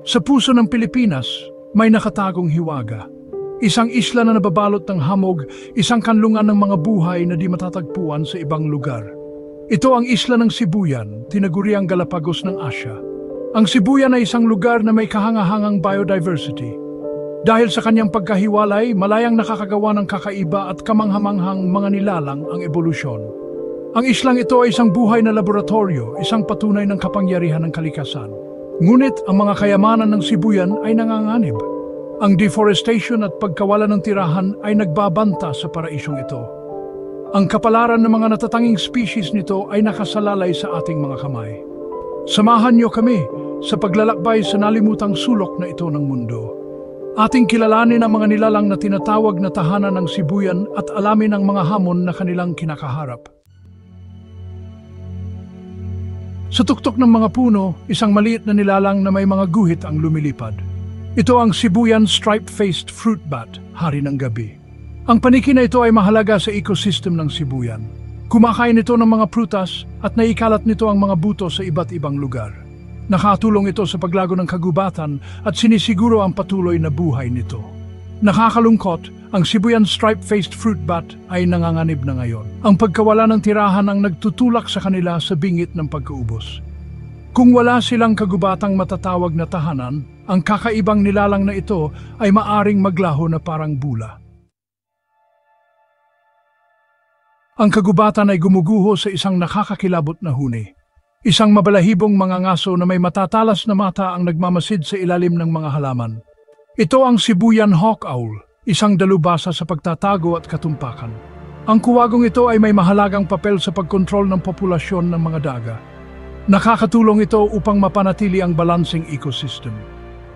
Sa puso ng Pilipinas, may nakatagong hiwaga. Isang isla na nababalot ng hamog, isang kanlungan ng mga buhay na di matatagpuan sa ibang lugar. Ito ang isla ng Sibuyan, tinaguriang Galapagos ng Asya. Ang Sibuyan ay isang lugar na may kahangahangang biodiversity. Dahil sa kanyang pagkahiwalay, malayang nakakagawa ng kakaiba at kamanghamanghang mga nilalang ang ebolusyon. Ang islang ito ay isang buhay na laboratorio, isang patunay ng kapangyarihan ng kalikasan. Ngunit ang mga kayamanan ng Sibuyan ay nanganganib. Ang deforestation at pagkawala ng tirahan ay nagbabanta sa paraisong ito. Ang kapalaran ng mga natatanging species nito ay nakasalalay sa ating mga kamay. Samahan niyo kami sa paglalakbay sa nalimutang sulok na ito ng mundo. Ating kilalanin ang mga nilalang na tinatawag na tahanan ng Sibuyan at alamin ang mga hamon na kanilang kinakaharap. Sa tuktok ng mga puno, isang maliit na nilalang na may mga guhit ang lumilipad. Ito ang Sibuyan Stripe-Faced Fruit Bat, hari ng gabi. Ang paniki na ito ay mahalaga sa ecosystem ng Sibuyan. Kumakain ito ng mga prutas at naikalat nito ang mga buto sa iba't ibang lugar. Nakatulong ito sa paglago ng kagubatan at sinisiguro ang patuloy na buhay nito. Nakakalungkot, ang Sibuyan Stripe-Faced Fruit Bat ay nanganganib na ngayon. Ang pagkawala ng tirahan ang nagtutulak sa kanila sa bingit ng pagkaubos. Kung wala silang kagubatang matatawag na tahanan, ang kakaibang nilalang na ito ay maaring maglaho na parang bula. Ang kagubatan ay gumuguho sa isang nakakakilabot na huni. Isang mabalahibong mga ngaso na may matatalas na mata ang nagmamasid sa ilalim ng mga halaman. Ito ang Sibuyan Hawk Owl, isang dalubhasa sa pagtatago at katumpakan. Ang kuwagong ito ay may mahalagang papel sa pagkontrol ng populasyon ng mga daga. Nakakatulong ito upang mapanatili ang balancing ecosystem.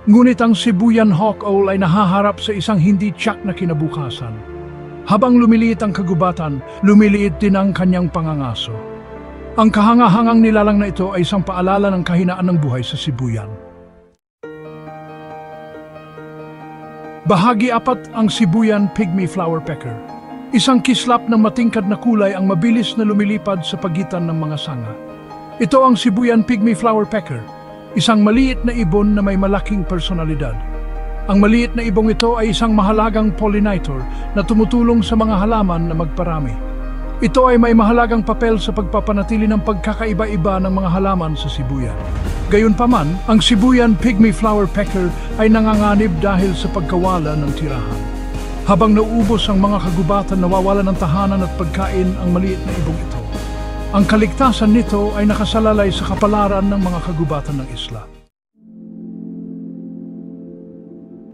Ngunit ang Sibuyan Hawk Owl ay nahaharap sa isang hindi tiyak na kinabukasan. Habang lumiliit ang kagubatan, lumiliit din ang kanyang pangangaso. Ang kahangahangang nilalang na ito ay isang paalala ng kahinaan ng buhay sa Sibuyan. Bahagi 4 ang Sibuyan Pygmy Flower Pecker. Isang kislap ng matingkad na kulay ang mabilis na lumilipad sa pagitan ng mga sanga. Ito ang Sibuyan Pygmy Flower Pecker, isang maliit na ibon na may malaking personalidad. Ang maliit na ibong ito ay isang mahalagang pollinator na tumutulong sa mga halaman na magparami. Ito ay may mahalagang papel sa pagpapanatili ng pagkakaiba-iba ng mga halaman sa Sibuyan. Gayunpaman, ang Sibuyan Pygmy Flower Pecker ay nanganganib dahil sa pagkawala ng tirahan. Habang nauubos ang mga kagubatan, nawawala ng tahanan at pagkain ang maliit na ibong ito. Ang kaligtasan nito ay nakasalalay sa kapalaran ng mga kagubatan ng isla.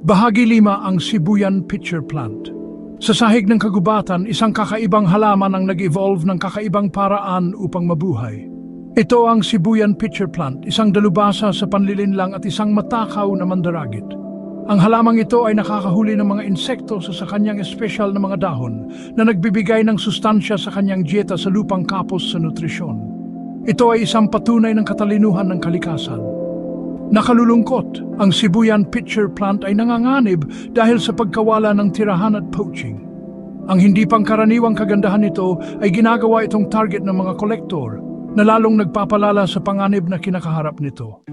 Bahagi 5 ang Sibuyan Pitcher Plant. Sa sahig ng kagubatan, isang kakaibang halaman ang nag-evolve ng kakaibang paraan upang mabuhay. Ito ang Sibuyan Pitcher Plant, isang dalubhasa sa panlilinlang at isang matakaw na mandaragit. Ang halamang ito ay nakakahuli ng mga insekto sa kanyang espesyal na mga dahon na nagbibigay ng sustansya sa kanyang dieta sa lupang kapos sa nutrisyon. Ito ay isang patunay ng katalinuhan ng kalikasan. Nakalulungkot, ang Sibuyan Pitcher Plant ay nanganganib dahil sa pagkawala ng tirahan at poaching. Ang hindi pangkaraniwang kagandahan nito ay ginagawa itong target ng mga kolektor na lalong nagpapalala sa panganib na kinakaharap nito.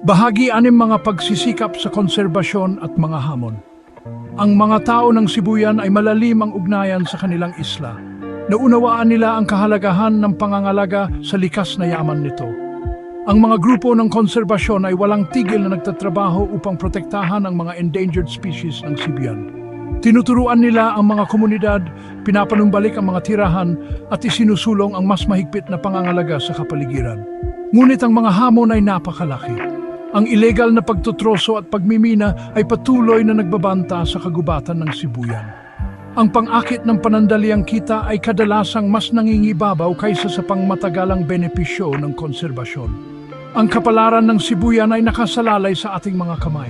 Bahagi 6 mga pagsisikap sa konserbasyon at mga hamon. Ang mga tao ng Sibuyan ay malalim ang ugnayan sa kanilang isla. Naunawaan nila ang kahalagahan ng pangangalaga sa likas na yaman nito. Ang mga grupo ng konserbasyon ay walang tigil na nagtatrabaho upang protektahan ang mga endangered species ng Sibuyan. Tinuturuan nila ang mga komunidad, pinapanumbalik ang mga tirahan at isinusulong ang mas mahigpit na pangangalaga sa kapaligiran. Ngunit ang mga hamon ay napakalaki. Ang ilegal na pagtutroso at pagmimina ay patuloy na nagbabanta sa kagubatan ng Sibuyan. Ang pang-akit ng panandaliang kita ay kadalasang mas nangingibabaw kaysa sa pangmatagalang benepisyo ng konserbasyon. Ang kapalaran ng Sibuyan ay nakasalalay sa ating mga kamay.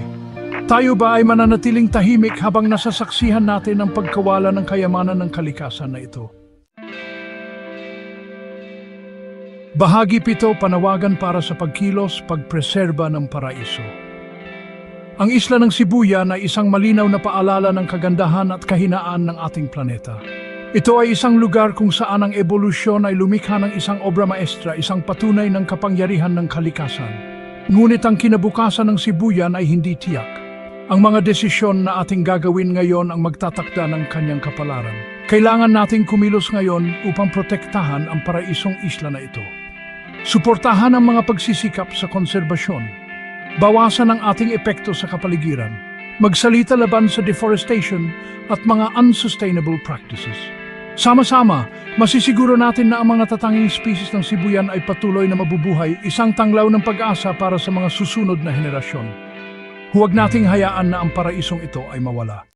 Tayo ba ay mananatiling tahimik habang nasasaksihan natin ang pagkawala ng kayamanan ng kalikasan na ito? Bahagi 7, panawagan para sa pagkilos, pagpreserba ng paraiso. Ang isla ng Sibuyan ay isang malinaw na paalala ng kagandahan at kahinaan ng ating planeta. Ito ay isang lugar kung saan ang ebolusyon ay lumikha ng isang obra maestra, isang patunay ng kapangyarihan ng kalikasan. Ngunit ang kinabukasan ng Sibuyan ay hindi tiyak. Ang mga desisyon na ating gagawin ngayon ang magtatakda ng kanyang kapalaran. Kailangan nating kumilos ngayon upang protektahan ang paraisong isla na ito. Suportahan ang mga pagsisikap sa konserbasyon. Bawasan ang ating epekto sa kapaligiran. Magsalita laban sa deforestation at mga unsustainable practices. Sama-sama, masisiguro natin na ang mga tatanging species ng Sibuyan ay patuloy na mabubuhay, isang tanglaw ng pag-asa para sa mga susunod na henerasyon. Huwag nating hayaan na ang paraisong ito ay mawala.